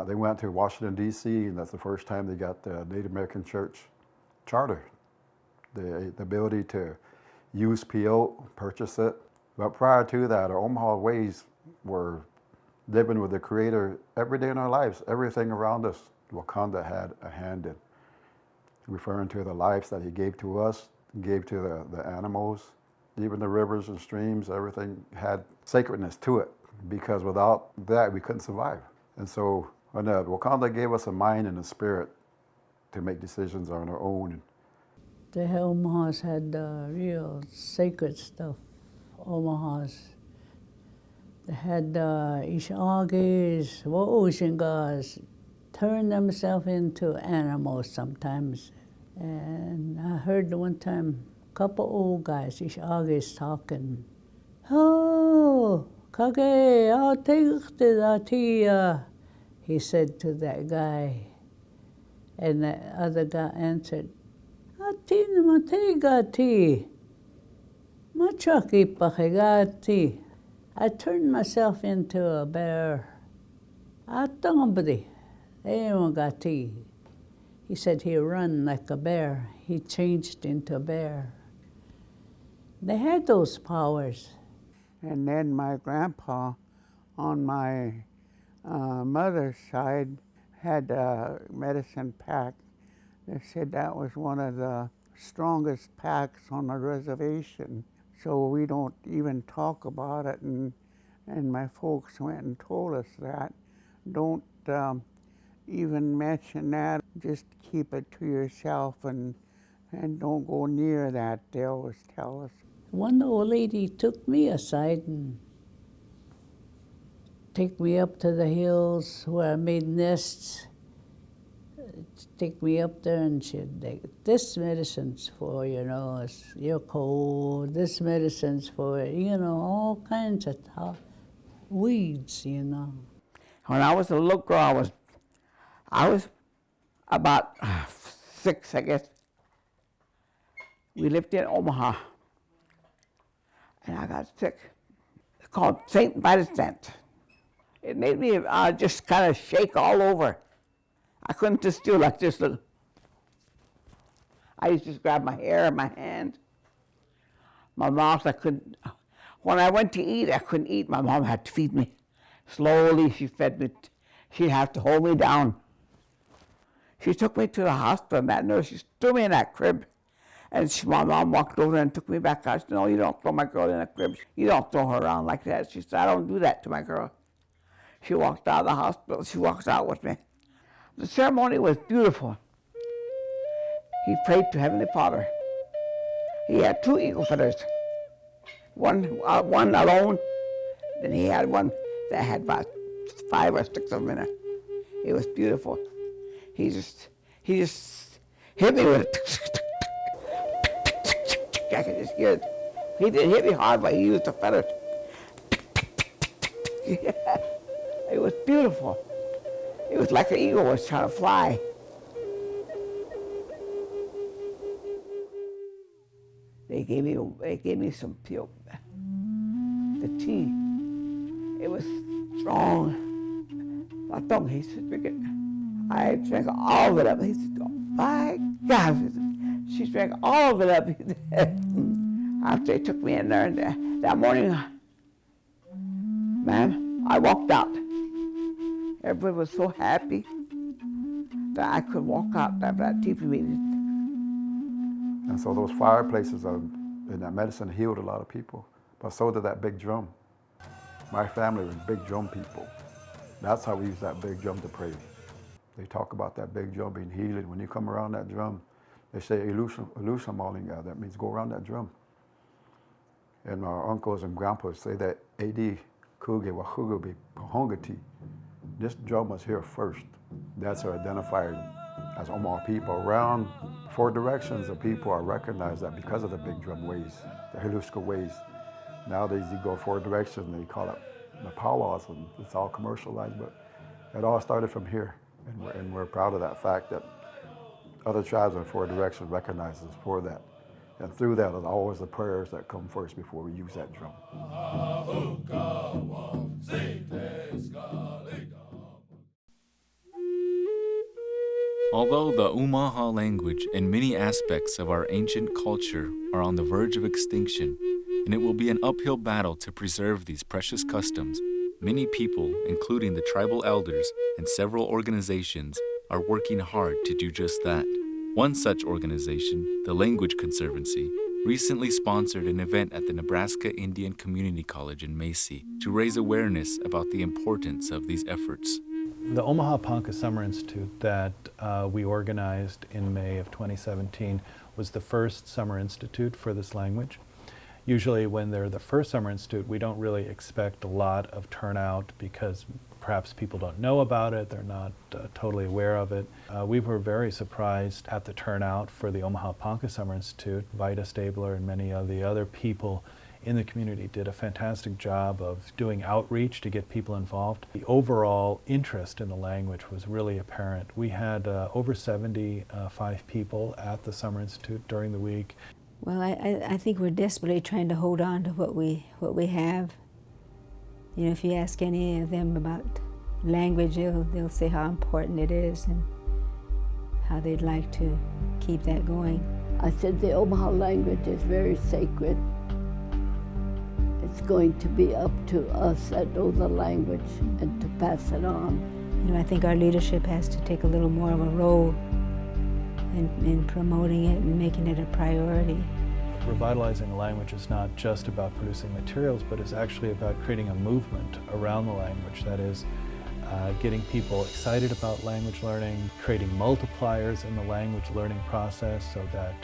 They went to Washington, D.C., and that's the first time they got the Native American Church charter, the ability to use peyote, purchase it. But prior to that, our Omaha ways were living with the Creator every day in our lives. Everything around us, Wakanda had a hand in, referring to the lives that He gave to us, gave to the animals, even the rivers and streams. Everything had sacredness to it, because without that we couldn't survive. And so when Wakanda gave us a mind and a spirit to make decisions on our own. The Omahas had real sacred stuff. Omahas. They had Ishagis, Wooshingas, turn themselves into animals sometimes. And I heard one time a couple old guys, Ishagis, talking. Oh, Kage, I'll take the tea, he said to that guy. And the other guy answered, Atin mategati, machaki pakigati. I turned myself into a bear. Atambri, emagati. He said he run like a bear. He changed into a bear. They had those powers. And then my grandpa on my mother's side had a medicine pack. They said that was one of the strongest packs on the reservation. So we don't even talk about it. And my folks went and told us that. Don't even mention that. Just keep it to yourself and don't go near that, they always tell us. One old lady took me aside and take me up to the hills where I made nests. Take me up there and she'd, this medicine's for, you're cold, this medicine's for, all kinds of weeds, When I was a little girl, I was about 6, I guess. We lived in Omaha, and I got sick. It's called St. Vincent. It made me just kind of shake all over. I couldn't just do like this. I used to just grab my hair in my hand. My mouth, I couldn't. When I went to eat, I couldn't eat. My mom had to feed me. Slowly, she fed me. She'd have to hold me down. She took me to the hospital, and that nurse, she threw me in that crib. And my mom walked over and took me back out. She said, no, you don't throw my girl in a crib. You don't throw her around like that. She said, I don't do that to my girl. She walked out of the hospital. She walks out with me. The ceremony was beautiful. He prayed to Heavenly Father. He had 2 eagle feathers. One alone. Then he had one that had about 5 or 6 of them in it. It was beautiful. He just hit me with it. I could just hear it. He didn't hit me hard, but he used the feathers. It was beautiful. It was like an eagle was trying to fly. They gave me some pure, the tea. It was strong. My tongue, he said, drink it. I drank all of it up. He said, oh my God. She drank all of it up. After they took me in there, and that morning, ma'am, I walked out. Everybody was so happy that I could walk out after that TV meeting. And so those fireplaces in that medicine healed a lot of people, but so did that big drum. My family was big drum people. That's how we use that big drum to pray. They talk about that big drum being healing. When you come around that drum, they say Ilusha Malinga, that means go around that drum. And our uncles and grandpas say that Adi Kuge Wahugubi Pahongati. This drum was here first. That's our identifier as Omaha people. Around 4 directions of people are recognized that because of the big drum ways, the Hiluska ways. Nowadays you go 4 directions, they call it the powwows, and it's all commercialized, but it all started from here. And we're proud of that fact that other tribes in 4 directions recognize us for that. And through that is always the prayers that come first before we use that drum. Although the Omaha language and many aspects of our ancient culture are on the verge of extinction, and it will be an uphill battle to preserve these precious customs, many people, including the tribal elders and several organizations, are working hard to do just that. One such organization, the Language Conservancy, recently sponsored an event at the Nebraska Indian Community College in Macy to raise awareness about the importance of these efforts. The Omaha Ponca Summer Institute that we organized in May of 2017 was the first summer institute for this language. Usually when they're the first summer institute, we don't really expect a lot of turnout because perhaps people don't know about it, they're not totally aware of it. We were very surprised at the turnout for the Omaha Ponca Summer Institute. Vida Stabler and many of the other people in the community did a fantastic job of doing outreach to get people involved. The overall interest in the language was really apparent. We had over 75 people at the Summer Institute during the week. Well, I think we're desperately trying to hold on to what we have. You know, if you ask any of them about language, they'll say how important it is and how they'd like to keep that going. I said the Omaha language is very sacred. It's going to be up to us that know the language and to pass it on. You know, I think our leadership has to take a little more of a role in promoting it and making it a priority. Revitalizing the language is not just about producing materials, but it's actually about creating a movement around the language. That is, getting people excited about language learning, creating multipliers in the language learning process so that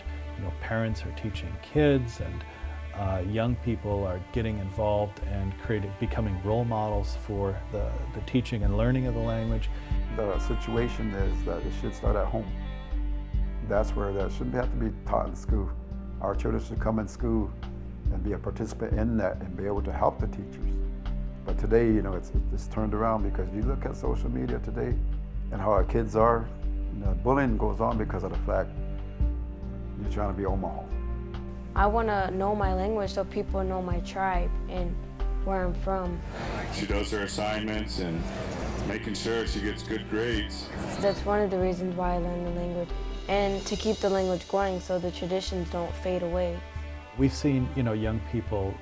parents are teaching kids and young people are getting involved and becoming role models for the teaching and learning of the language. The situation is that it should start at home. That's where that shouldn't have to be taught in school. Our children should come in school and be a participant in that and be able to help the teachers. But today, it's turned around because you look at social media today and how our kids are, bullying goes on because of the fact you're trying to be Omaha. I want to know my language so people know my tribe and where I'm from. She does her assignments and making sure she gets good grades. That's one of the reasons why I learned the language, and to keep the language going so the traditions don't fade away. We've seen, young people,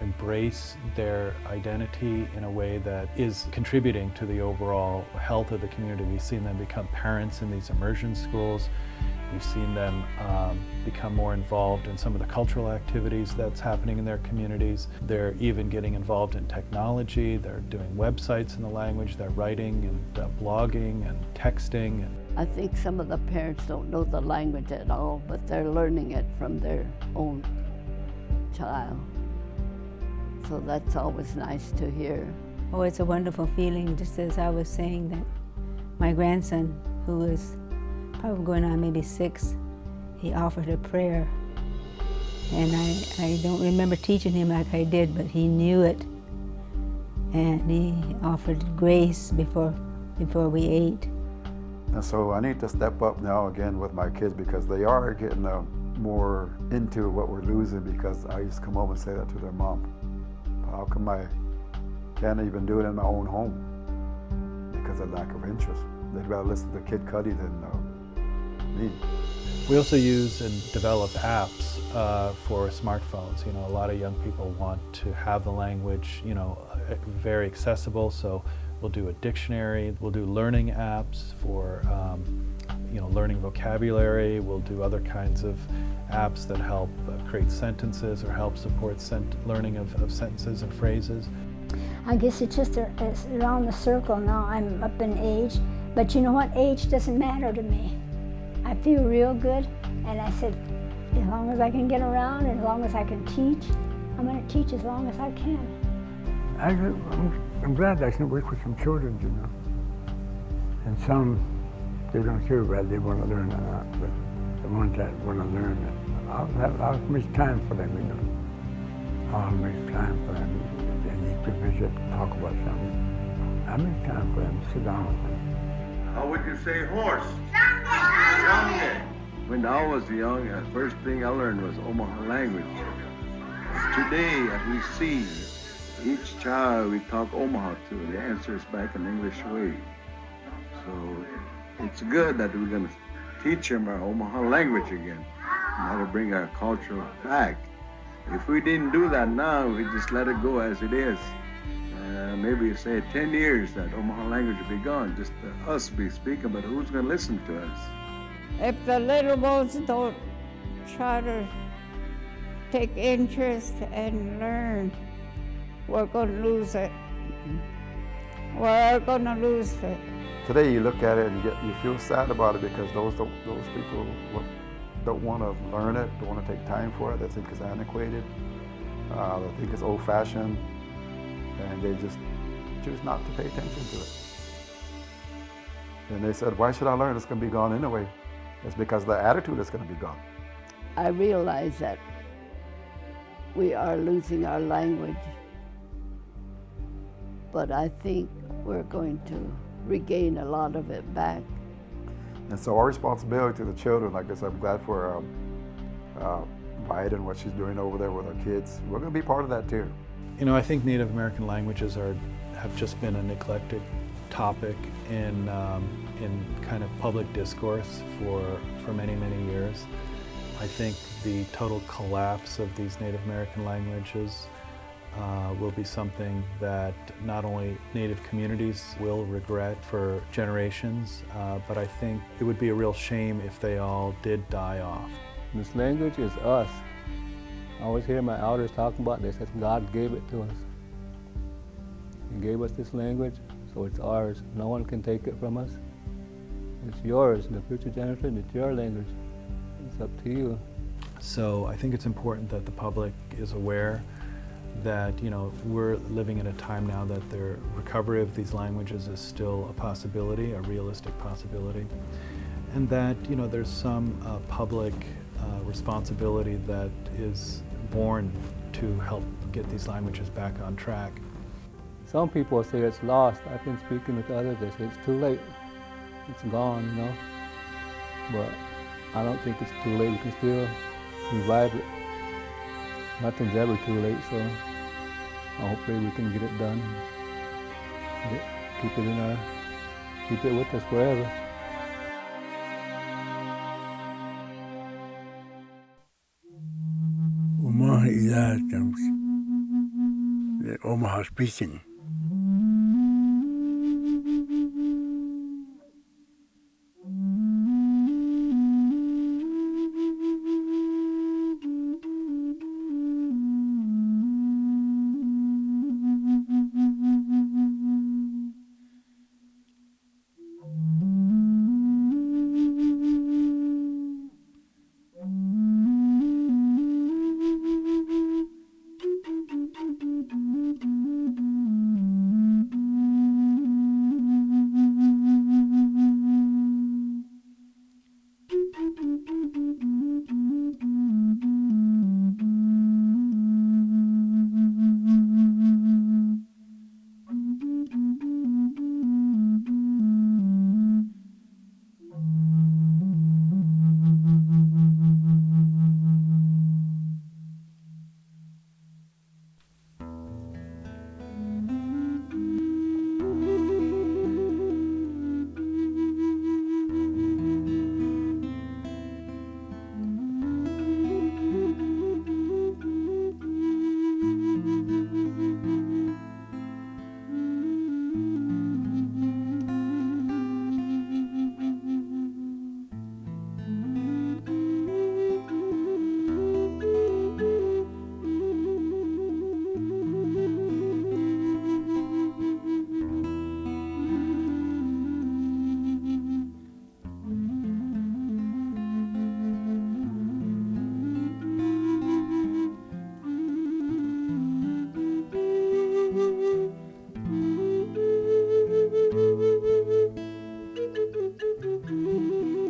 embrace their identity in a way that is contributing to the overall health of the community. We've seen them become parents in these immersion schools. We've seen them become more involved in some of the cultural activities that's happening in their communities. They're even getting involved in technology. They're doing websites in the language. They're writing and blogging and texting. I think some of the parents don't know the language at all, but they're learning it from their own child. So that's always nice to hear. Oh, it's a wonderful feeling, just as I was saying that my grandson, who is probably going on maybe 6, he offered a prayer. And I don't remember teaching him like I did, but he knew it. And he offered grace before we ate. And so I need to step up now again with my kids because they are getting more into what we're losing because I used to come home and say that to their mom. How come I can't even do it in my own home? Because of lack of interest. They'd rather listen to Kid Cudi than me. We also use and develop apps for smartphones. A lot of young people want to have the language, very accessible. So we'll do a dictionary. We'll do learning apps for, learning vocabulary. We'll do other kinds of apps that help create sentences or help support learning of sentences and phrases. I guess it's just it's around the circle now. I'm up in age, but you know what? Age doesn't matter to me. I feel real good, and I said, as long as I can get around and as long as I can teach, I'm going to teach as long as I can. I'm glad I can work with some children, and some, they don't care whether they want to learn or not, but the ones that want to learn, I'll make time for them, I'll make time for them. They need to visit, talk about something. I make time for them, sit down with them. How would you say horse? Shonge. When I was young, the first thing I learned was Omaha language. Today, as we see, each child we talk Omaha to, they answer us back in English way. So it's good that we're going to teach them our Omaha language again, and how to bring our culture back. If we didn't do that now, we just let it go as it is. Maybe say 10 years that Omaha language will be gone, just us be speaking, but who's going to listen to us? If the little ones don't try to take interest and learn, we're going to lose it. We're going to lose it. Today you look at it and you feel sad about it because those people don't want to learn it, don't want to take time for it. They think it's antiquated, they think it's old-fashioned, and they just choose not to pay attention to it. And they said, why should I learn? It's going to be gone anyway. It's because the attitude is going to be gone. I realize that we are losing our language, but I think we're going to regain a lot of it back. And so our responsibility to the children, like I said, I'm glad for Biden, what she's doing over there with our kids. We're going to be part of that too. You know, I think Native American languages have just been a neglected topic in kind of public discourse for many, many years. I think the total collapse of these Native American languages will be something that not only Native communities will regret for generations, but I think it would be a real shame if they all did die off. This language is us. I always hear my elders talking about this, that God gave it to us. He gave us this language, so it's ours. No one can take it from us. It's yours. The future generation, it's your language. It's up to you. So I think it's important that the public is aware that, you know, we're living in a time now that the recovery of these languages is still a possibility, a realistic possibility, and that, you know, there's some public responsibility that is born to help get these languages back on track. Some people say it's lost. I've been speaking with others, they say it's too late. It's gone, you know. But I don't think it's too late. We can still revive it. Nothing's ever too late, so hopefully we can get it done. Keep it with us forever. Omaha is the Omaha speaking.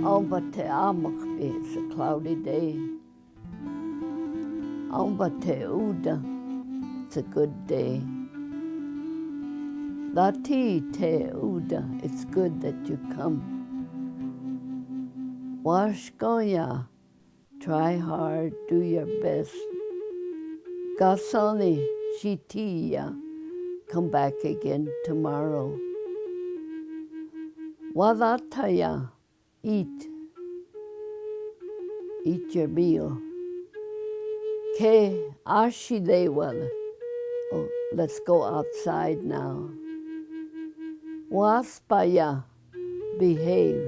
Aumba te amakbe, it's a cloudy day. Aumba te uda, it's a good day. Lati te uda, it's good that you come. Washkoya, try hard, do your best. Gasoni, shitiya, come back again tomorrow. Wavataya, eat your meal. Ke ashidewal, oh, let's go outside now. Waspaya, behave.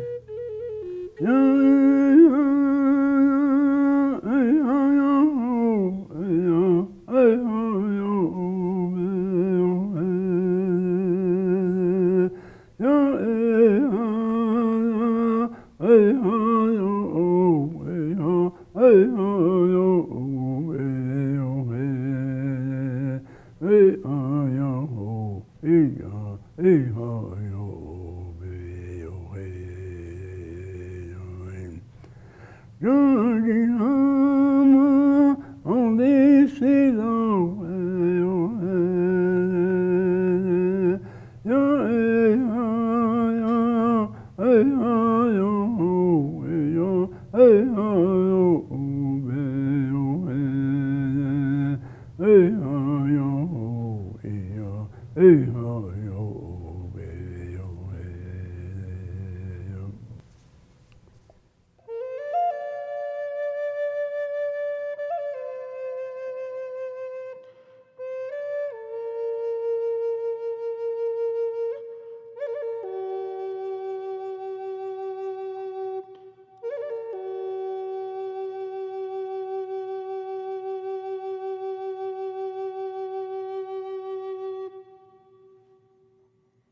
Hey,